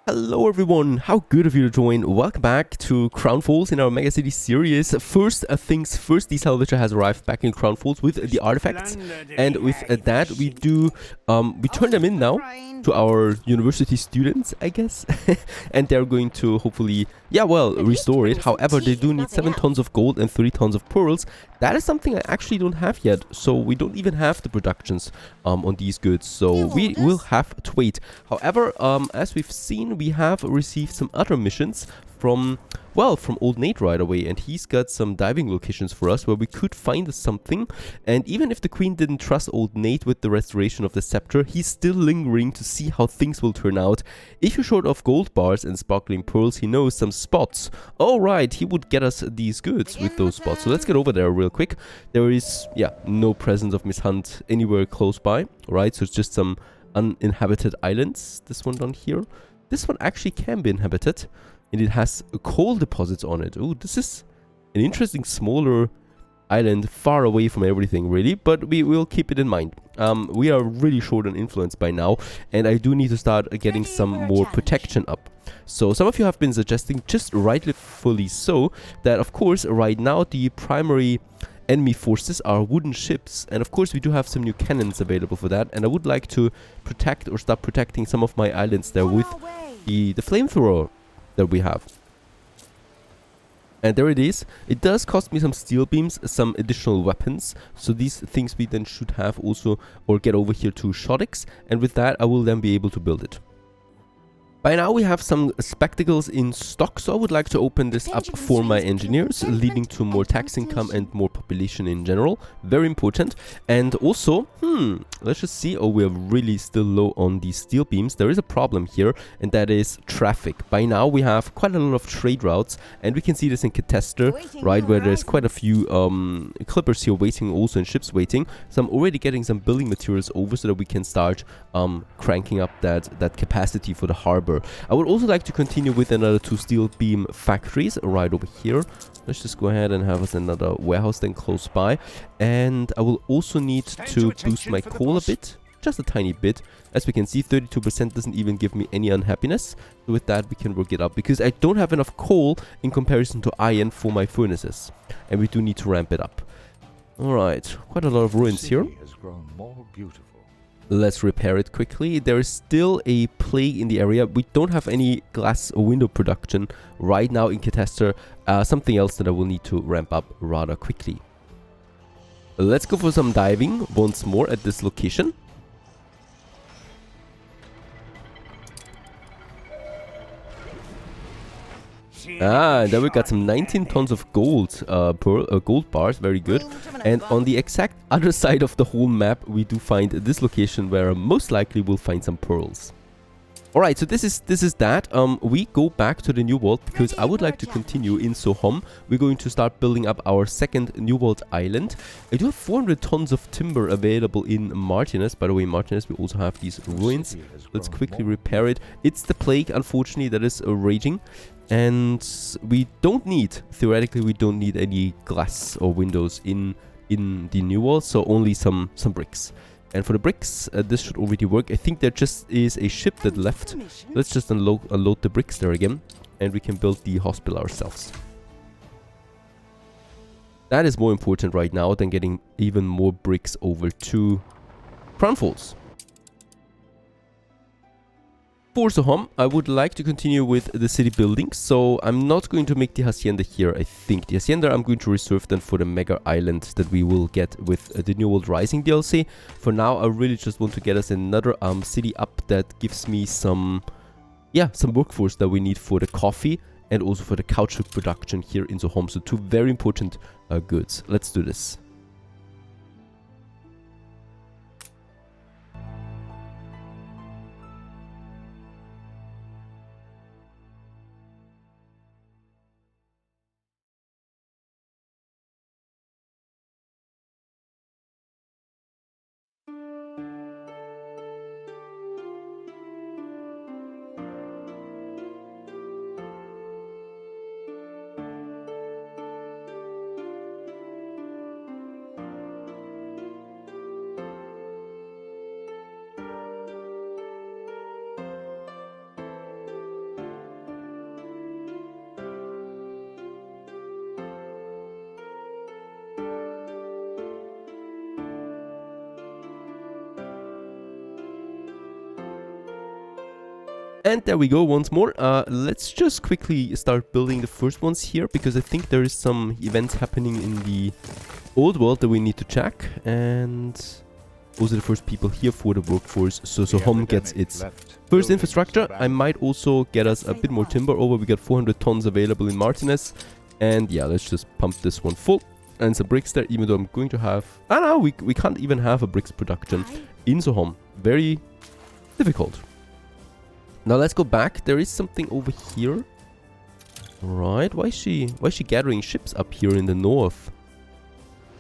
Hello everyone, how good of you to join. Welcome back to Crown Falls in our Megacity series. First things first, the salvager has arrived back in Crown Falls with the artifacts, and with that we turn them in now to our university students, I guess. And they're going to hopefully, restore it. However, they do need 7 tons of gold and 3 tons of pearls. That is something I actually don't have yet, so we don't even have the productions on these goods, so we will have to wait. However, as we've seen, we have received some other missions from Old Nate right away, and he's got some diving locations for us where we could find something. And even if the Queen didn't trust Old Nate with the restoration of the scepter, he's still lingering to see how things will turn out. If you're short of gold bars and sparkling pearls, he knows some spots. Alright, he would get us these goods with those spots. So let's get over there real quick. There is, no presence of Miss Hunt anywhere close by. Alright, so it's just some uninhabited islands. This one down here. This one actually can be inhabited. And it has coal deposits on it. Oh, this is an interesting smaller island far away from everything, really. But we will keep it in mind. We are really short on influence by now. And I do need to start getting some more protection up. So some of you have been suggesting, just rightfully so, that of course right now the primary enemy forces are wooden ships. And of course we do have some new cannons available for that. And I would like to protect or start protecting some of my islands there with the flamethrower that we have. And there it is. It does cost me some steel beams, some additional weapons. So these things we then should have also, or get over here to Shodix. And with that, I will then be able to build it. By now we have some spectacles in stock, so I would like to open this up for my engineers, leading to more tax income and more population in general. Very important. And also, let's just see. Oh, we are really still low on the steel beams. There is a problem here, and that is traffic. By now we have quite a lot of trade routes, and we can see this in Catester, right, where there's quite a few clippers here waiting, also in ships waiting. So I'm already getting some building materials over so that we can start cranking up that capacity for the harbor. I would also like to continue with another 2 steel beam factories right over here. Let's just go ahead and have us another warehouse then close by. And I will also need to boost my coal a bit. Just a tiny bit. As we can see, 32% doesn't even give me any unhappiness. So with that, we can work it up. Because I don't have enough coal in comparison to iron for my furnaces. And we do need to ramp it up. Alright, quite a lot of ruins here. Let's repair it quickly. There is still a plague in the area. We don't have any glass or window production right now in Catester. Something else that I will need to ramp up rather quickly. Let's go for some diving once more at this location. And then we got some 19 tons of gold gold bars, very good. And on the exact other side of the whole map, we do find this location where most likely we'll find some pearls. Alright, so this is that. We go back to the New World because I would like to continue in Sohom. We're going to start building up our second New World island. I do have 400 tons of timber available in Martinez. By the way, Martinez, we also have these ruins. Let's quickly repair it. It's the plague, unfortunately, that is raging. And we don't need, theoretically, we don't need any glass or windows in the New World, so only some bricks. And for the bricks, this should already work. I think there just is a ship that left. Let's just unload the bricks there again, and we can build the hospital ourselves. That is more important right now than getting even more bricks over to Crown Falls. For Sohom, I would like to continue with the city buildings, so I'm not going to make the hacienda here. I think the hacienda I'm going to reserve then for the mega island that we will get with the New World Rising DLC. For now, I really just want to get us another city up that gives me some workforce that we need for the coffee and also for the caoutchouc production here in Sohom. So 2 very important goods. Let's do this. And there we go once more. Let's just quickly start building the first ones here, because I think there is some events happening in the old world that we need to check. And also the first people here for the workforce. So home gets its first infrastructure. I might also get us a bit more timber over. We got 400 tons available in Martinez. And yeah, let's just pump this one full. And some bricks there, even though I'm going to have... Ah, no, we can't even have a bricks production in Sohom. Very difficult. Now let's go back. There is something over here. Right, why is she gathering ships up here in the north?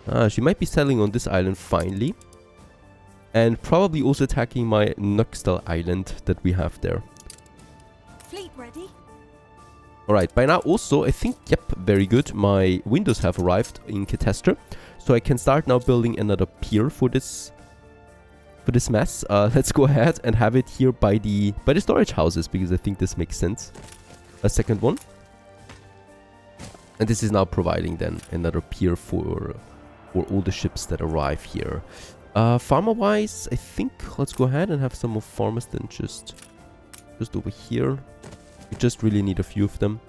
Ah, she might be settling on this island finally. And probably also attacking my Nuxtal island that we have there. Fleet ready. Alright, by now also, I think, yep, very good. My windows have arrived in Catester. So I can start now building another pier for this mess. Let's go ahead and have it here by the storage houses, because I think this makes sense. A second one. And this is now providing then another pier for all the ships that arrive here. Farmer-wise, I think let's go ahead and have some more farmers then just over here. We just really need a few of them.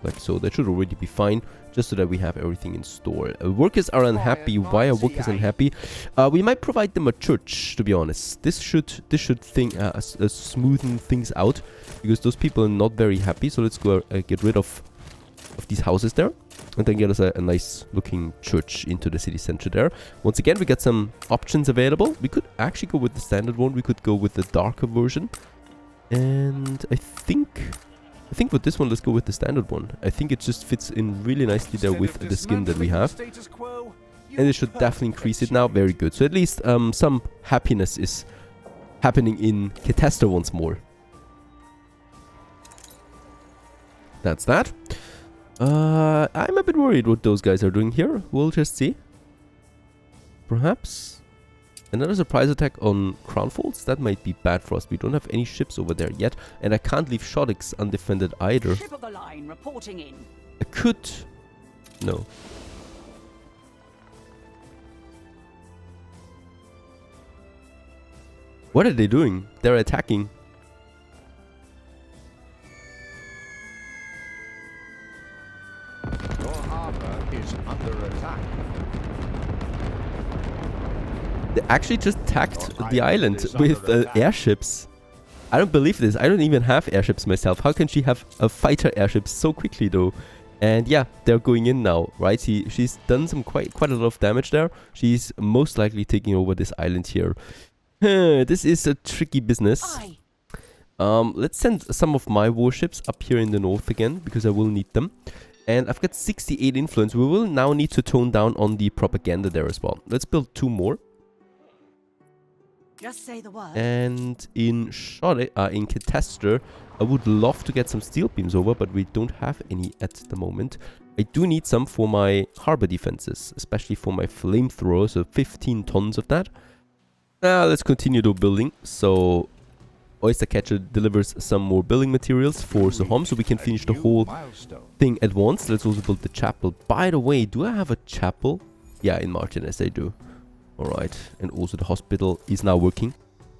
Like so, that should already be fine, just so that we have everything in store. Workers are unhappy. Why are workers unhappy? We might provide them a church, to be honest. This should smoothen things out, because those people are not very happy. So let's go get rid of these houses there, and then get us a nice looking church into the city center there. Once again, we got some options available. We could actually go with the standard one. We could go with the darker version, and I think for this one, let's go with the standard one. I think it just fits in really nicely there with the skin that we have. And it should definitely increase it now. Very good. So at least some happiness is happening in Catester once more. That's that. I'm a bit worried what those guys are doing here. We'll just see. Perhaps another surprise attack on Crownfolds. That might be bad for us. We don't have any ships over there yet, and I can't leave Shoddix undefended either. Ship of the line reporting in. I could... No. What are they doing? They're attacking. Your harbor is under attack. They actually just attacked the island with airships. I don't believe this. I don't even have airships myself. How can she have a fighter airship so quickly though? And yeah, they're going in now, right? She's done some quite a lot of damage there. She's most likely taking over this island here. This is a tricky business. Let's send some of my warships up here in the north again, because I will need them. And I've got 68 influence. We will now need to tone down on the propaganda there as well. Let's build 2 more. Just say the word. And in Catester, I would love to get some steel beams over, but we don't have any at the moment. I do need some for my harbor defenses, especially for my flamethrower, so 15 tons of that. Let's continue to building. So Oyster Catcher delivers some more building materials for Sohom, so we can finish the whole thing at once. Let's also build the chapel. By the way, do I have a chapel? Yeah, in Martinez I do. Alright, and also the hospital is now working.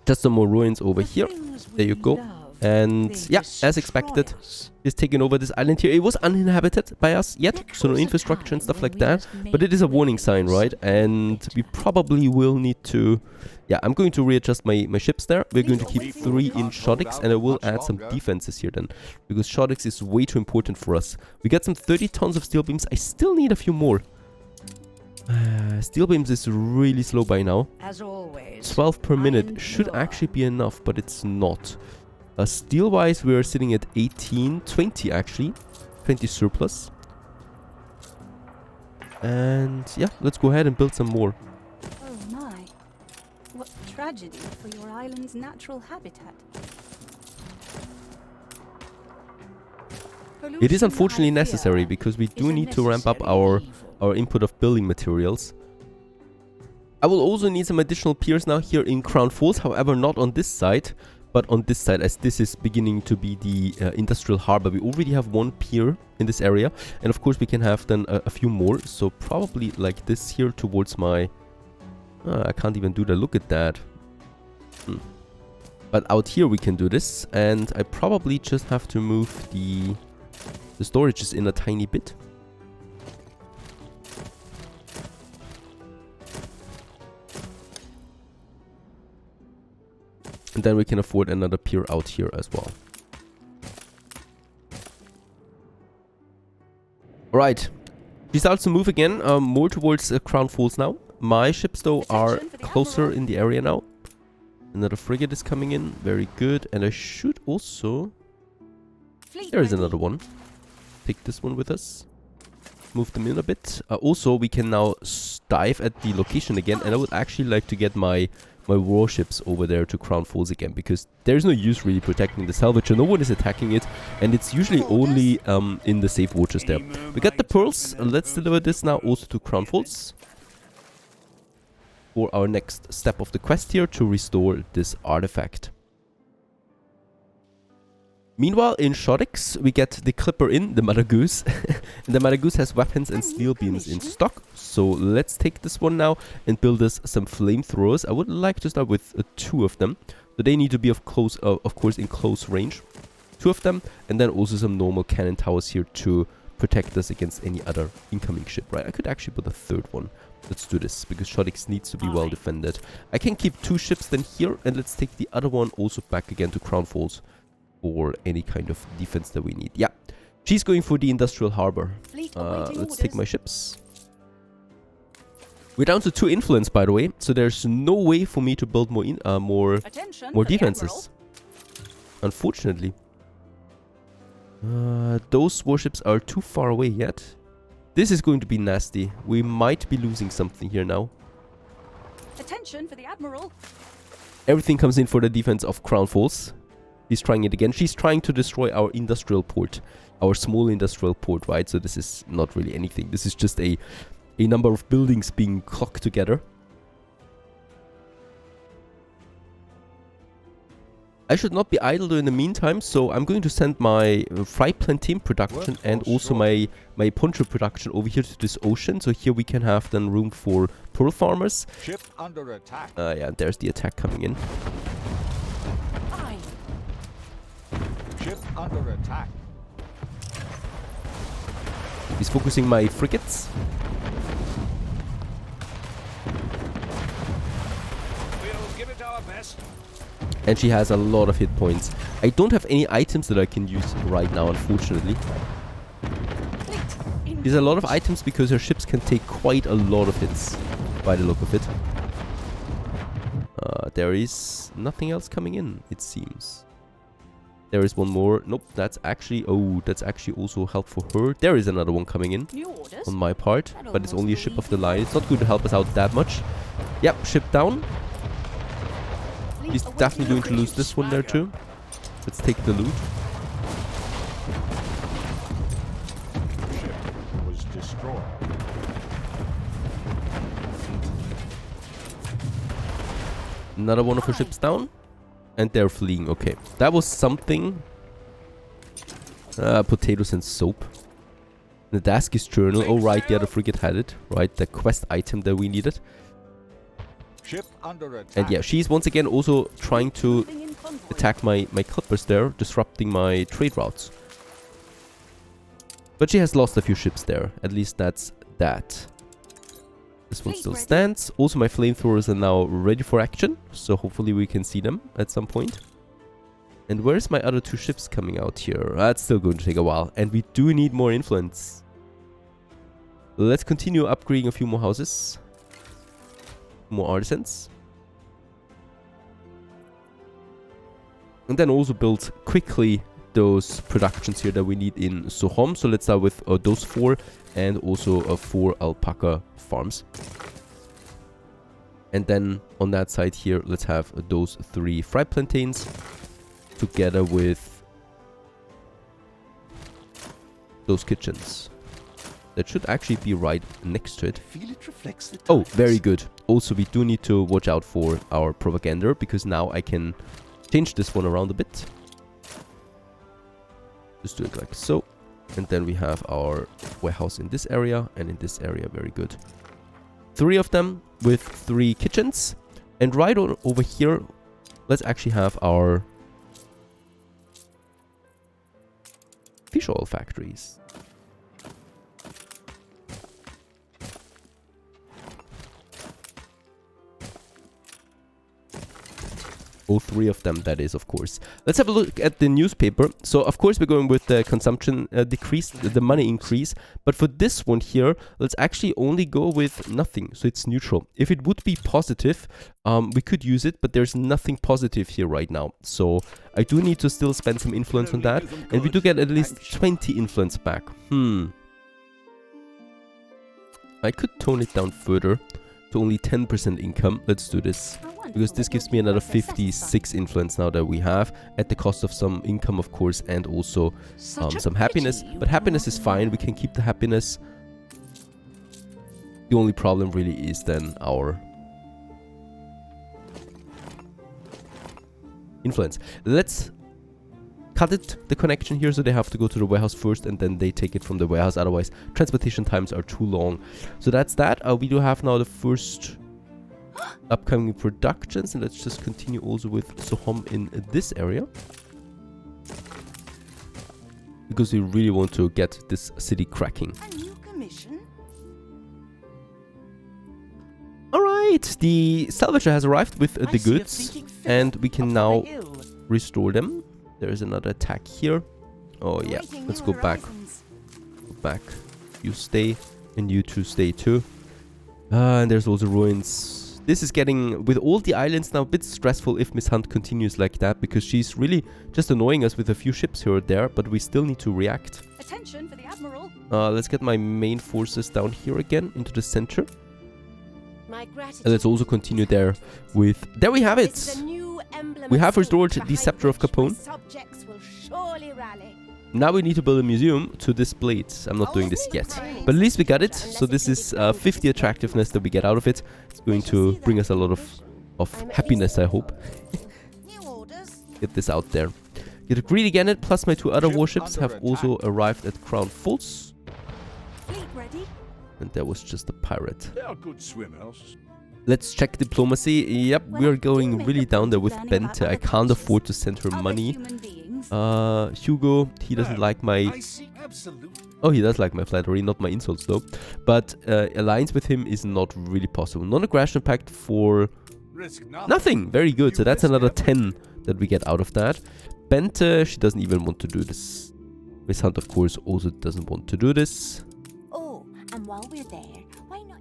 Just some more ruins over here. There you go. And yeah, as expected, is taking over this island here. It was uninhabited by us yet, so no infrastructure and stuff like that. But it is a warning sign, right? And we probably will need to... Yeah, I'm going to readjust my ships there. We're going to keep 3 in Shoddix, and I will add some defenses here then, because Shoddix is way too important for us. We got some 30 tons of steel beams. I still need a few more. Steel beams is really slow by now. As always, 12 per minute should actually be enough, but it's not. Steel wise, we are sitting at 18, 20 actually, 20 surplus. And yeah, let's go ahead and build some more. oh my, what tragedy for your island's natural habitat. It is unfortunately necessary, because we do need to ramp up our input of building materials. I will also need some additional piers now here in Crown Falls, however not on this side, but on this side, as this is beginning to be the industrial harbor. We already have 1 pier in this area, and of course we can have then a few more, so probably like this here towards my... I can't even do that, look at that. But out here we can do this, and I probably just have to move the storages in a tiny bit. And then we can afford another pier out here as well. Alright. She starts to move again, more towards Crown Falls now. My ships though are closer in the area now. Another frigate is coming in, very good. And I should also... There is another one. Take this one with us. Move them in a bit. Also, we can now dive at the location again. And I would actually like to get my warships over there to Crown Falls again, because there's no use really protecting the salvager. No one is attacking it, and it's usually only in the safe waters there. We got the pearls. Let's deliver this now also to Crown Falls for our next step of the quest here, to restore this artifact. Meanwhile, in Shoredix, we get the Clipper in, the Mother Goose. And the Mother Goose has weapons and steel beams in stock. So let's take this one now and build us some flamethrowers. I would like to start with 2 of them. So they need to be of course in close range. 2 of them, and then also some normal cannon towers here to protect us against any other incoming ship, right? I could actually put a 3rd one. Let's do this, because Shoredix needs to be well defended. I can keep 2 ships then here, and let's take the other one also back again to Crown Falls for any kind of defense that we need. Yeah, she's going for the industrial harbor. Let's take my ships. We're down to 2 influence, by the way, so there's no way for me to build more defenses, unfortunately. Those warships are too far away yet. This is going to be nasty. We might be losing something here now. Attention for the Admiral. Everything comes in for the defense of Crown Falls. He's trying it again. She's trying to destroy our industrial port. Our small industrial port, right? So this is not really anything. This is just a number of buildings being clocked together. I should not be idle in the meantime, so I'm going to send my fry plantain production and also my poncho production over here to this ocean. So here we can have then room for pearl farmers. Ship under attack. Yeah, there's the attack coming in. Ship under attack. He's focusing my frigates. We'll give it our best. And she has a lot of hit points. I don't have any items that I can use right now, unfortunately. There's a lot of items because her ships can take quite a lot of hits, by the look of it. There is nothing else coming in, it seems. There is one more. Nope, that's actually... Oh, that's actually also help for her. There is another one coming in on my part. But it's only a ship of the line. It's not going to help us out that much. Yep, ship down. He's definitely going to lose this one there too. Let's take the loot. Ship was destroyed. Another one of her ships down. And they're fleeing. Okay, that was something. Potatoes and soap. The Daski's journal. Oh, right, the other frigate had it. Right, the quest item that we needed. Ship under attack. And yeah, she's once again also trying to attack my clippers there, disrupting my trade routes. But she has lost a few ships there. At least that's that. This one still stands. Also, my flamethrowers are now ready for action. So hopefully we can see them at some point. And where's my other 2 ships coming out here? That's still going to take a while. And we do need more influence. Let's continue upgrading a few more houses. More artisans. And then also build quickly those productions here that we need in Sohom. So let's start with those 4 and also 4 alpaca farms. And then on that side here, let's have those 3 fry plantains together with those kitchens. That should actually be right next to it. Feel it reflects the Oh, very good. Also, we do need to watch out for our propaganda, because now I can change this one around a bit. Just do it like so. And then we have our warehouse in this area and in this area. Very good. 3 of them with 3 kitchens. And right on over here, let's actually have our fish oil factories. All three of them, that is, of course. Let's have a look at the newspaper. So, of course, we're going with the consumption decrease, the money increase. But for this one here, let's actually only go with nothing. So it's neutral. If it would be positive, we could use it, but there's nothing positive here right now. So I do need to still spend some influence on that. And we do get at least 20 influence back. I could tone it down further to only 10% income. Let's do this. Because this gives me another 56 influence now that we have, at the cost of some income, of course, and also some happiness. But happiness is fine, we can keep the happiness. The only problem really is then our influence. Let's cut it, the connection here, so they have to go to the warehouse first and then they take it from the warehouse, otherwise transportation times are too long. So that's that. We do have now the first upcoming productions, and let's just continue also with Sohom in this area, because we really want to get this city cracking. A new commission? Alright, the salvager has arrived with the goods, and we can now restore them. There is another attack here. Oh yeah, let's go back. Go back. You stay, and you two stay too. And there's also ruins. This is getting, with all the islands now, a bit stressful if Miss Hunt continues like that, because she's really just annoying us with a few ships here or there, but we still need to react. Attention for the Admiral. Let's get my main forces down here again, into the center. And let's also continue there with... There we have it! We have restored the scepter of Capone. Now we need to build a museum to display it. I'm not doing this yet. But at least we got it. So this is 50 attractiveness that we get out of it. It's going to bring us a lot of happiness, I hope. Get this out there. Get greedy again, it, plus my two other warships have also arrived at Crown Falls. And there was just a pirate. They are good swimmers. Let's check diplomacy. Yep, we're going really down there with Bente. I can't afford to send her money. Hugo, he doesn't like my... Oh, he does like my flattery, not my insults though. But alliance with him is not really possible. Non-aggression pact for nothing. Very good. So that's another 10 that we get out of that. Bente, she doesn't even want to do this. Miss Hunt, of course, also doesn't want to do this. Oh, and while we're there, why not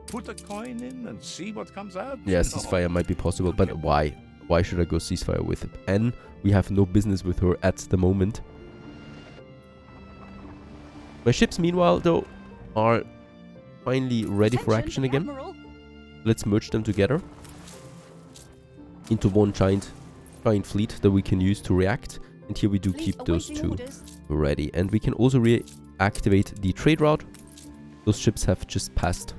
put a coin in and see what comes out? Yeah, ceasefire might be possible, but why? Why should I go ceasefire with it? And we have no business with her at the moment. My ships, meanwhile, though, are finally ready for action again. Let's merge them together into one giant fleet that we can use to react. And here we do keep those two ready. And we can also reactivate the trade route. Those ships have just passed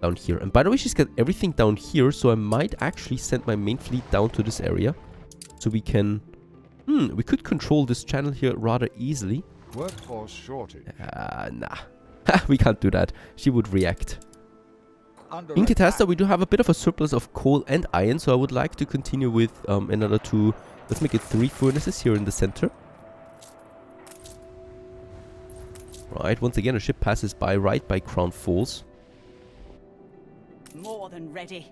down here. And by the way, she's got everything down here, so I might actually send my main fleet down to this area. So we can... we could control this channel here rather easily. Workforce shortage. Nah. We can't do that. She would react. In Catasta, we do have a bit of a surplus of coal and iron, so I would like to continue with another two... Let's make it 3 furnaces here in the center. Right, once again, a ship passes by right by Crown Falls. More than ready.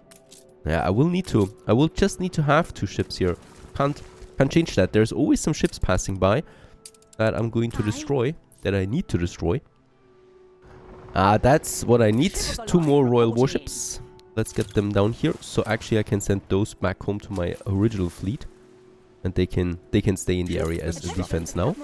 Yeah, I will just need to have 2 ships here. Can't change that. There's always some ships passing by that I'm going to destroy, that I need to destroy. That's what I need. 2 more royal warships. Let's get them down here. So actually I can send those back home to my original fleet. And they can stay in the area as the defense now.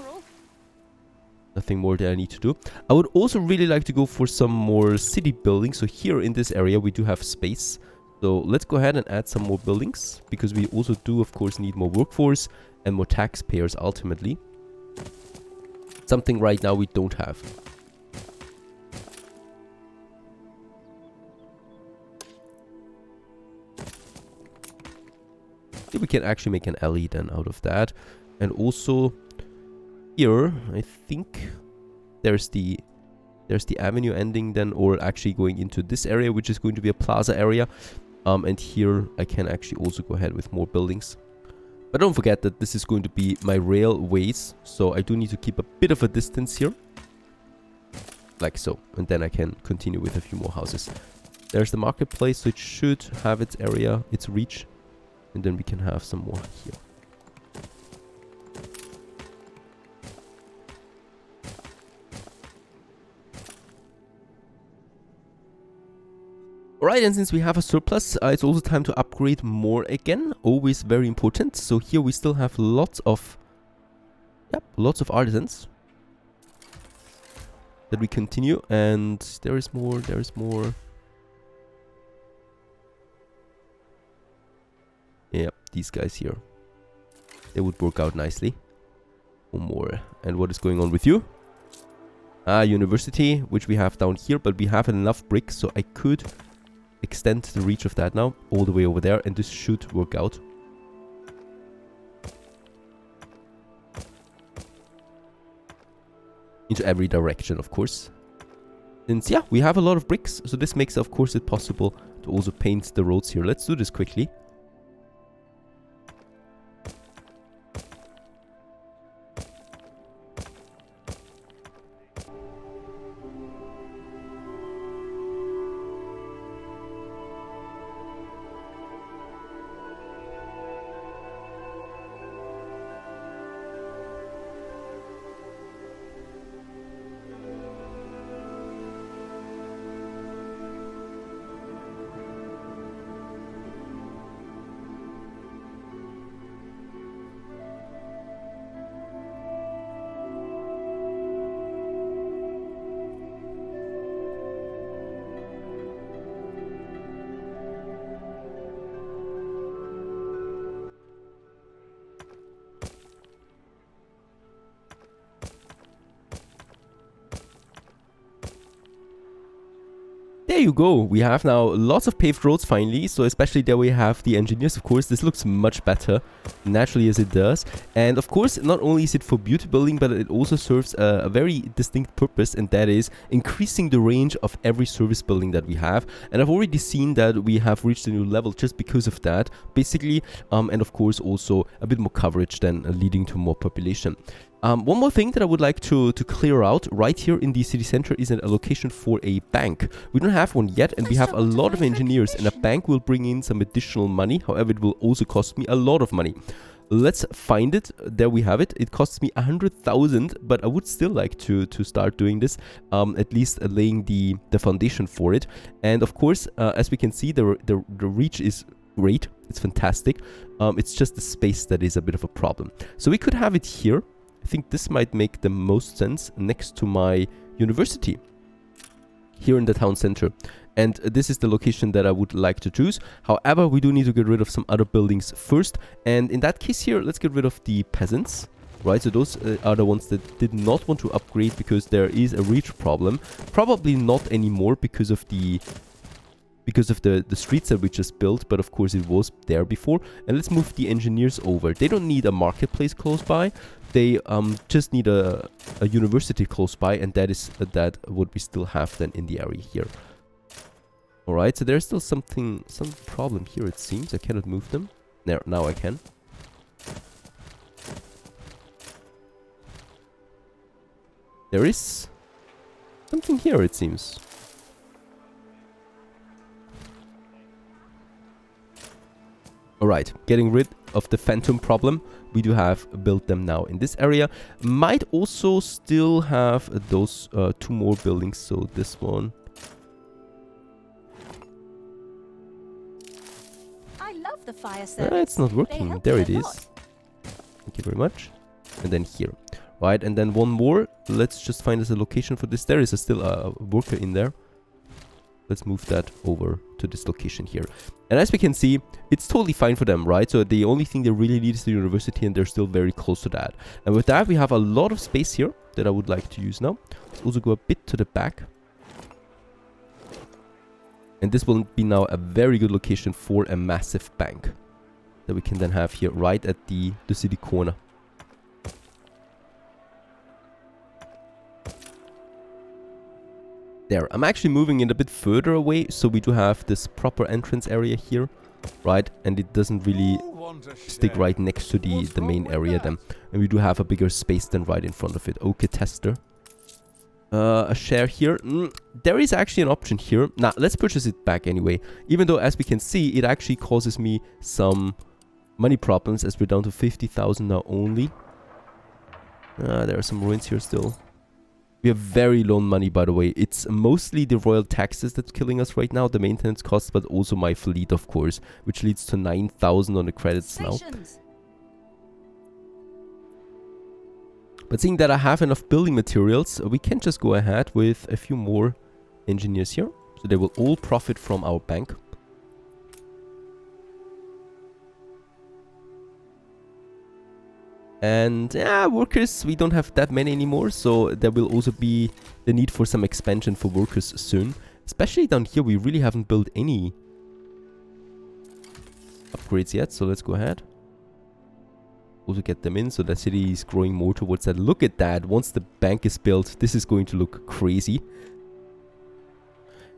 Nothing more that I need to do. I would also really like to go for some more city building. So here in this area we do have space. So let's go ahead and add some more buildings. Because we also do, of course, need more workforce and more taxpayers ultimately. Something right now we don't have. We can actually make an alley then out of that. And also here, I think there's the avenue ending then, or actually going into this area, which is going to be a plaza area. And here I can actually also go ahead with more buildings. But don't forget that this is going to be my railways, so I do need to keep a bit of a distance here. Like so. And then I can continue with a few more houses. There's the marketplace, so it should have its area, its reach. And then we can have some more here. Alright, and since we have a surplus, it's also time to upgrade more again. Always very important. So here we still have lots of artisans that we continue, and there is more, there is more. Yep, these guys here. They would work out nicely. One more. And what is going on with you? University, which we have down here, but we have enough bricks, so I could extend the reach of that now all the way over there, and this should work out. Into every direction, of course. And yeah, we have a lot of bricks, so this makes, of course, it possible to also paint the roads here. Let's do this quickly. There you go. We have now lots of paved roads finally. So especially there we have the engineers, of course. This looks much better, naturally, as it does. And of course, not only is it for beauty building, but it also serves a very distinct purpose, and that is increasing the range of every service building that we have. And I've already seen that we have reached a new level just because of that, basically. And of course, also a bit more coverage then leading to more population. One more thing that I would like to clear out right here in the city center is a location for a bank. We don't have one yet, and we have a lot of engineers, and a bank will bring in some additional money. However, it will also cost me a lot of money. Let's find it. There we have it. It costs me 100,000, but I would still like to start doing this, at least laying the foundation for it. And of course, as we can see, the reach is great. It's fantastic. It's just the space that is a bit of a problem. So we could have it here. I think this might make the most sense next to my university here in the town center. And this is the location that I would like to choose. However, we do need to get rid of some other buildings first. And in that case here, let's get rid of the peasants. Right, so those are the ones that did not want to upgrade because there is a reach problem. Probably not anymore because of the streets that we just built, but of course it was there before. And let's move the engineers over. They don't need a marketplace close by. They just need a university close by, and that is what we still have then in the area here. Alright, so there's still some problem here, it seems. I cannot move them. Now I can. There is something here, it seems. Alright, getting rid of the phantom problem. We do have built them now in this area. Might also still have those two more buildings. So this one. I love the fire service. It's not working. There it is. Thank you very much. And then here. Right, and then one more. Let's just find us a location for this. There is still a worker in there. Let's move that over to this location here. And as we can see, it's totally fine for them, right? So the only thing they really need is the university, and they're still very close to that. And with that, we have a lot of space here that I would like to use now. Let's also go a bit to the back. And this will be now a very good location for a massive bank that we can then have here right at the city corner. There, I'm actually moving it a bit further away, so we do have this proper entrance area here, right? And it doesn't really stick right next to the main area then. And we do have a bigger space than right in front of it. Okay, tester. A share here. There is actually an option here. Now, let's purchase it back anyway. Even though, as we can see, it actually causes me some money problems as we're down to 50,000 now only. There are some ruins here still. We have very low money, by the way. It's mostly the royal taxes that's killing us right now, the maintenance costs, but also my fleet, of course, which leads to 9,000 on the credits now. But seeing that I have enough building materials, we can just go ahead with a few more engineers here. So they will all profit from our bank. And yeah, workers, we don't have that many anymore, so there will also be the need for some expansion for workers soon. Especially down here, we really haven't built any upgrades yet, so let's go ahead. Also get them in, so the city is growing more towards that. Look at that, once the bank is built, this is going to look crazy.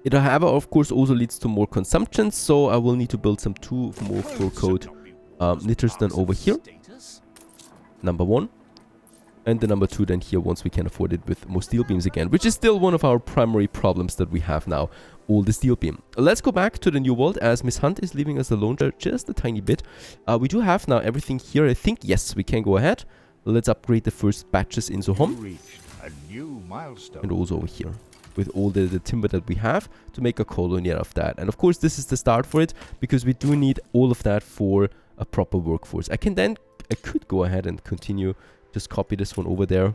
It, however, of course, also leads to more consumption, so I will need to build some 2 more fur coat knitters then over here. Number 1. And the number 2 then here once we can afford it with more steel beams again, which is still one of our primary problems that we have now, all the steel beam. Let's go back to the new world as Miss Hunt is leaving us alone just a tiny bit. We do have now everything here. I think, yes, we can go ahead. Let's upgrade the first batches in Zohom. And also over here with all the timber that we have to make a colony out of that. And of course, this is the start for it because we do need all of that for a proper workforce. I could go ahead and continue. Just copy this one over there.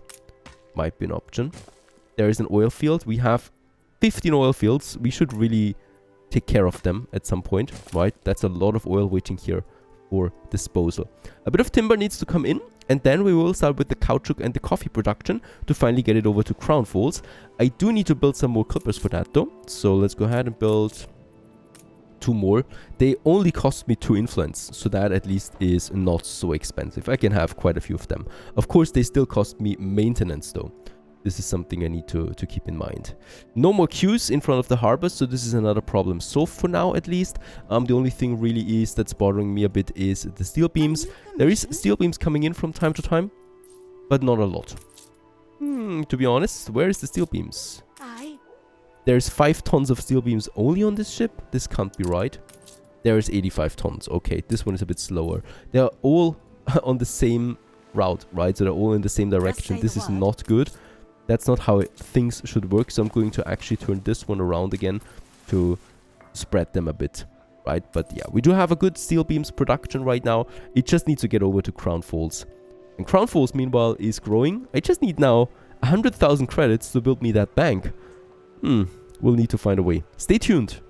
Might be an option. There is an oil field. We have 15 oil fields. We should really take care of them at some point, right? That's a lot of oil waiting here for disposal. A bit of timber needs to come in, and then we will start with the caoutchouc and the coffee production to finally get it over to Crown Falls. I do need to build some more clippers for that though. So let's go ahead and build 2 more. They only cost me 2 influence, so that at least is not so expensive. I can have quite a few of them. Of course, they still cost me maintenance though. This is something I need to keep in mind. No more queues in front of the harbor, so this is another problem solved for now at least. The only thing really is that's bothering me a bit is the steel beams. There is steel beams coming in from time to time, but not a lot. To be honest, where is the steel beams? There's 5 tons of steel beams only on this ship. This can't be right. There is 85 tons. Okay, this one is a bit slower. They are all on the same route, right? So they're all in the same direction. This is not good. That's not how things should work. So I'm going to actually turn this one around again to spread them a bit, right? But yeah, we do have a good steel beams production right now. It just needs to get over to Crown Falls. And Crown Falls, meanwhile, is growing. I just need now 100,000 credits to build me that bank. We'll need to find a way. Stay tuned.